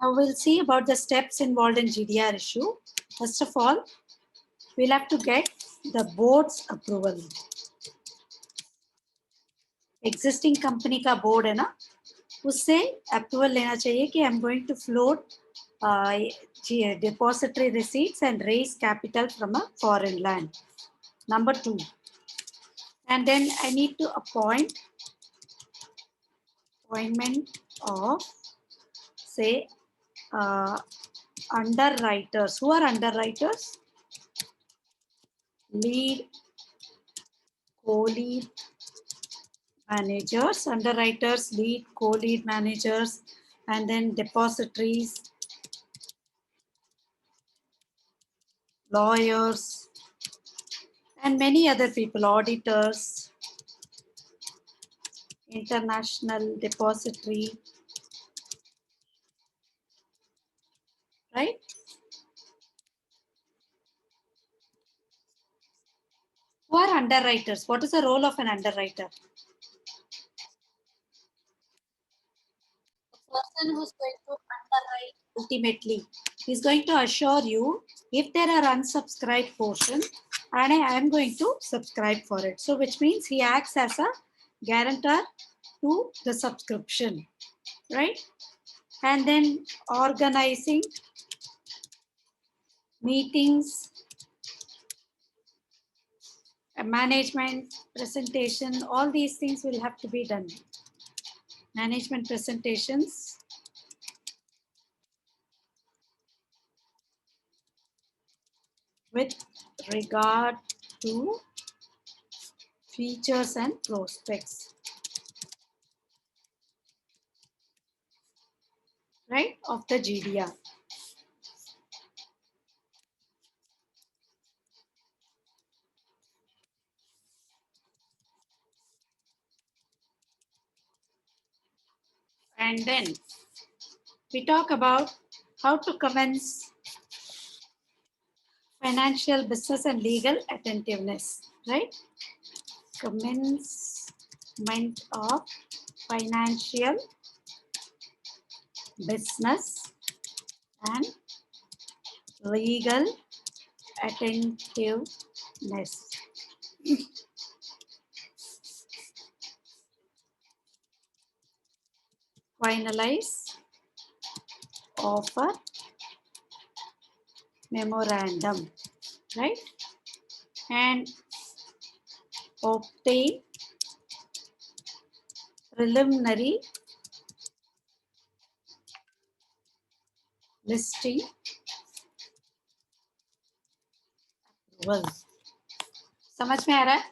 Now we'll see about the steps involved in GDR issue. First of all, we'll have to get the board's approval. Existing company का board है ना, उससे approval लेना चाहिए कि I'm going to float depository receipts and raise capital from a foreign land. Number 2. And then I need to appointment of, say, underwriters. Who are underwriters? Lead, co-lead managers, underwriters, lead, co-lead managers, and then depositories, lawyers, and many other people, auditors, international depository, right? Who are underwriters? What is the role of an underwriter? The person who's going to underwrite ultimately is going to assure you if there are unsubscribed portion and I am going to subscribe for it. So which means he acts as a guarantor to the subscription, right? And then organizing meetings, management, presentation, all these things will have to be done. Management presentations, with regard to features and prospects, right, of the GDR. And then we talk about how to commence financial, business, and legal attentiveness, right? Commencement of financial, business, and legal attentiveness. Finalize offer memorandum, right? And obtain preliminary listing approval. समझ में आ रहा है?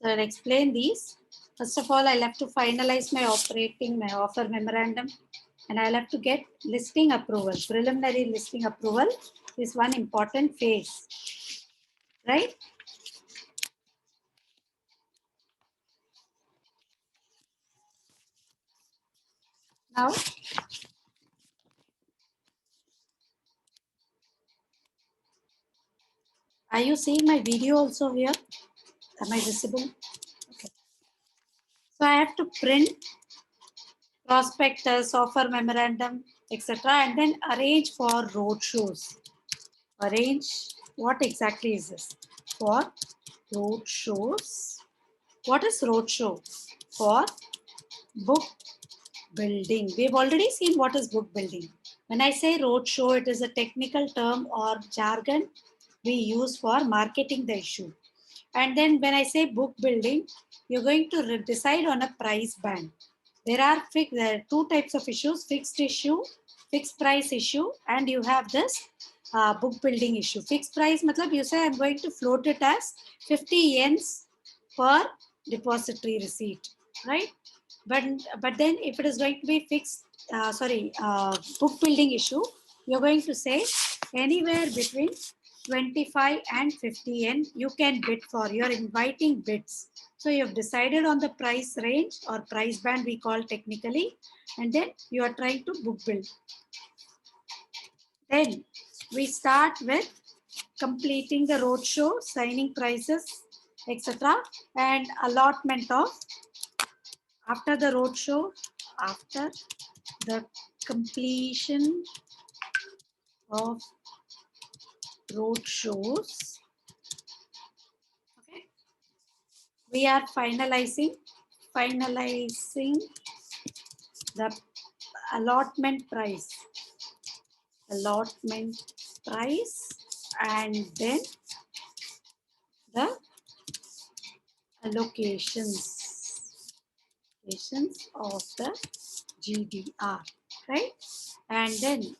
So I'll explain these. First of all, I'll have to finalize my offer memorandum, and I'll have to get listing approval. Preliminary listing approval is one important phase, right? Now, are you seeing my video also here? Am I visible? Okay. So I have to print prospectus, offer memorandum, etc., and then arrange for road shows. Arrange, what exactly is this? For road shows. What is road show? For book building. We've already seen what is book building. When I say road show, it is a technical term or jargon we use for marketing the issue. And then when I say book building, you're going to decide on a price band. There are two types of issues: fixed issue, fixed price issue, and you have this book building issue. Fixed price matlab you say I'm going to float it as 50 yens per depository receipt, right? But then if it is going to be fixed, book building issue, you're going to say anywhere between 25 and 50 yen you can bid for. You're inviting bids. So you've decided on the price range or price band we call technically, and then you are trying to book build. Then we start with completing the roadshow, signing prices, etc. and allotment of, after the roadshow, after the completion of roadshows, okay, we are finalizing the allotment price, and then the allocations of the GDR, right? And then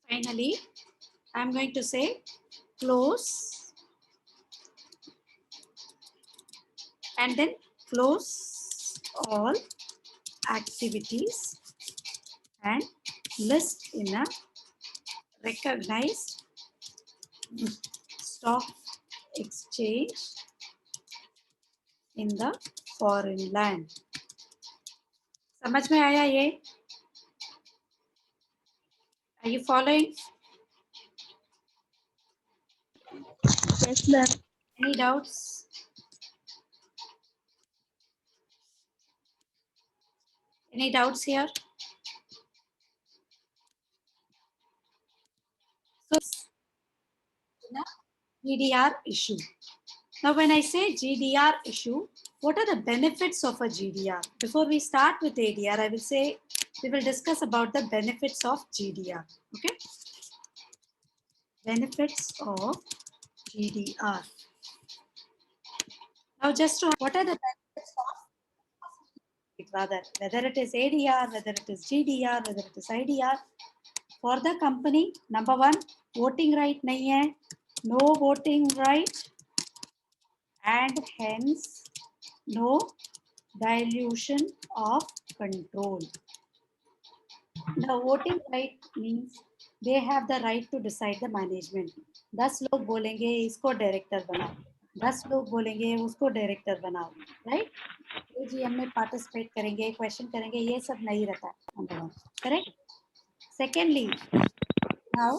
finally, I'm going to say close, and then close all activities and list in a recognized stock exchange in the foreign land. समझ में आया ये? Are you following? Yes, ma'am. Any doubts? Any doubts here? So, GDR issue. Now, when I say GDR issue, what are the benefits of a GDR? Before we start with ADR, I will say we will discuss about the benefits of GDR. Okay? Benefits of GDR. Now, just to, what are the benefits of it, rather, whether it is ADR, whether it is GDR, whether it is IDR, for the company, number one, voting right nahi hai, no voting right, and hence no dilution of control. The voting right means they have the right to decide the management. 10 लोग बोलेंगे इसको director बनाओ, 10 लोग बोलेंगे उसको director बनाओ, right? AGM में participate करेंगे, क्वेश्चन करेंगे, ये सब नहीं रहता, number one, correct? Secondly, now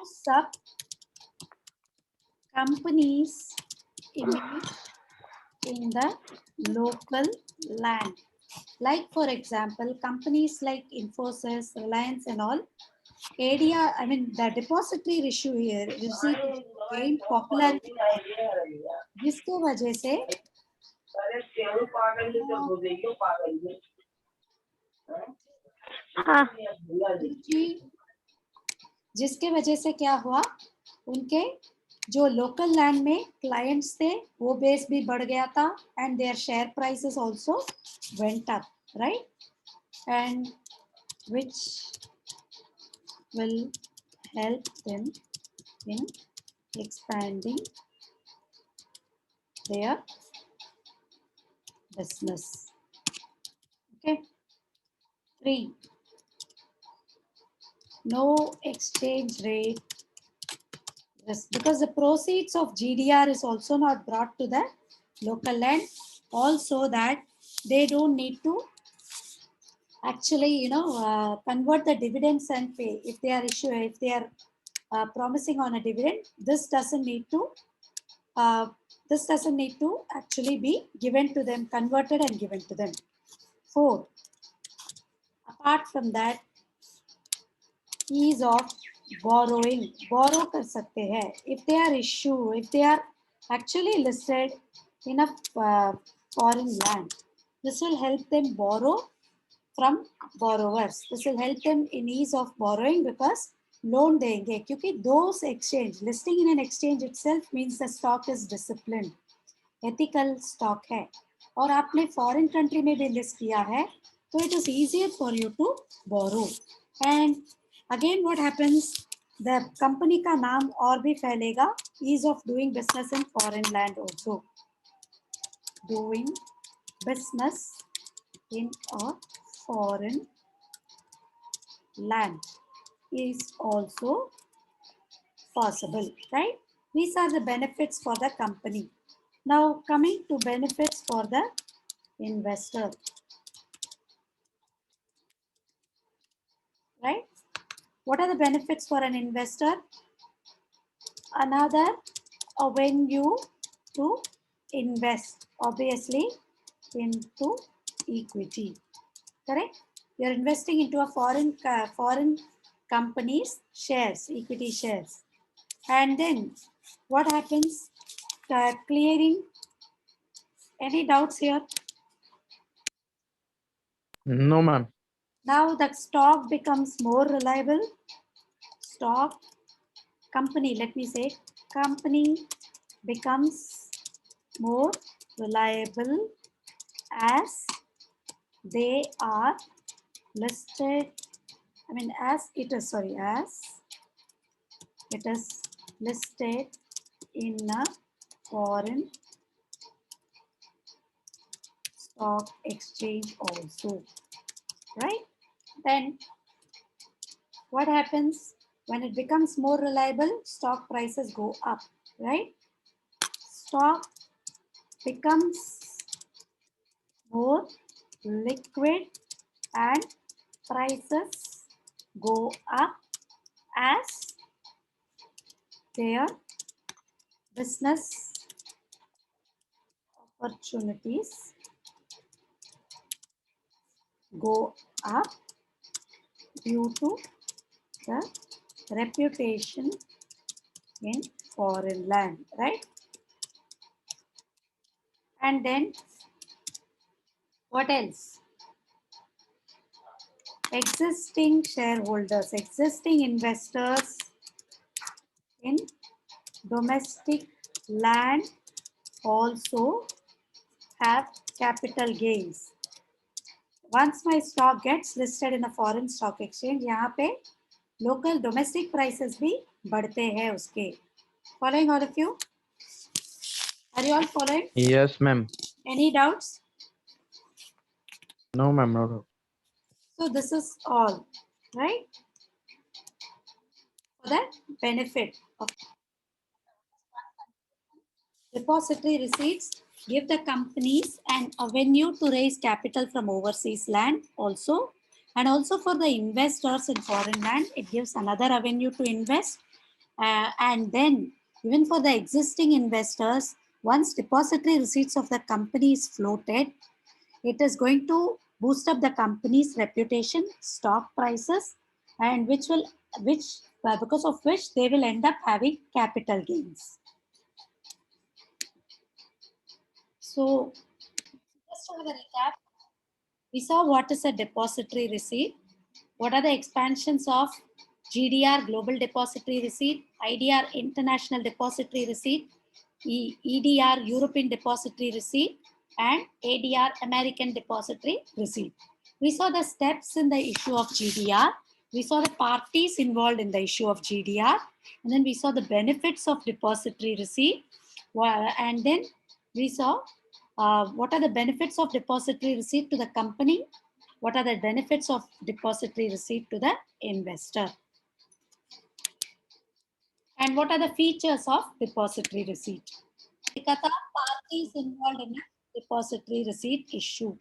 सब companies image in the local land. Like for example, companies like Infosys, Reliance and all, ADR, I mean the depository issue here, receipt gained popularity, जिसके वजह से हाँ, जिसके वजह से क्या हुआ, उनके जो लोकल लैंड में क्लाइंट्स थे वो बेस भी बढ़ गया था, and their share prices also went up, right? And which will help them in expanding their business. Okay. 3. No exchange rate risk, because the proceeds of GDR is also not brought to the local land. Also that they don't need to actually, convert the dividends and pay. If they are promising on a dividend, this doesn't need to actually be given to them, converted and given to them. 4. Apart from that, ease of borrowing. Borrow कर सकते हैं. If they are actually listed in a foreign land, this will help them borrow from borrowers. This will help them in ease of borrowing because loan देंगे, क्योंकि those exchange, listing in an exchange itself means the stock is disciplined, ethical stock है, और आपने foreign country में भी list किया है, तो it is easier for you to borrow. And again what happens, the company का नाम और भी फैलेगा, ease of doing business in foreign land also. Doing business in a foreign land is also possible, right? These are the benefits for the company. Now coming to benefits for the investor, right? What are the benefits for an investor? Another avenue to invest, obviously, into equity. Correct? You're investing into a foreign company's shares, equity shares. And then what happens? Clearing. Any doubts here? No, ma'am. Now the stock becomes more reliable. Stock company, let me say, company becomes more reliable as they are listed. I mean, as it is, sorry, as it is listed in a foreign stock exchange also, right? Then what happens when it becomes more reliable? Stock prices go up, right? Stock becomes more liquid and prices go up as their business opportunities go up due to the reputation in foreign land, right? And then what else? Existing shareholders, existing investors in domestic land also have capital gains. Once my stock gets listed in a foreign stock exchange, यहाँ पे local domestic prices भी बढ़ते हैं उसके. Following all of you? Are you all following? Yes, ma'am. Any doubts? No, ma'am. No. So this is all, right? For the benefit of depository receipts give the companies an avenue to raise capital from overseas land also. And also for the investors in foreign land, it gives another avenue to invest. And then even for the existing investors, once depository receipts of the company is floated, it is going to boost up the company's reputation, stock prices, and because of which they will end up having capital gains. So just to have a recap, we saw what is a depository receipt, what are the expansions of GDR, Global Depository Receipt, IDR, International Depository Receipt, EDR, European Depository Receipt, and ADR, American Depository Receipt. We saw the steps in the issue of GDR. We saw the parties involved in the issue of GDR. And then we saw the benefits of depository receipt. And then we saw what are the benefits of depository receipt to the company? What are the benefits of depository receipt to the investor? And what are the features of depository receipt? Parties involved in a depository receipt issue.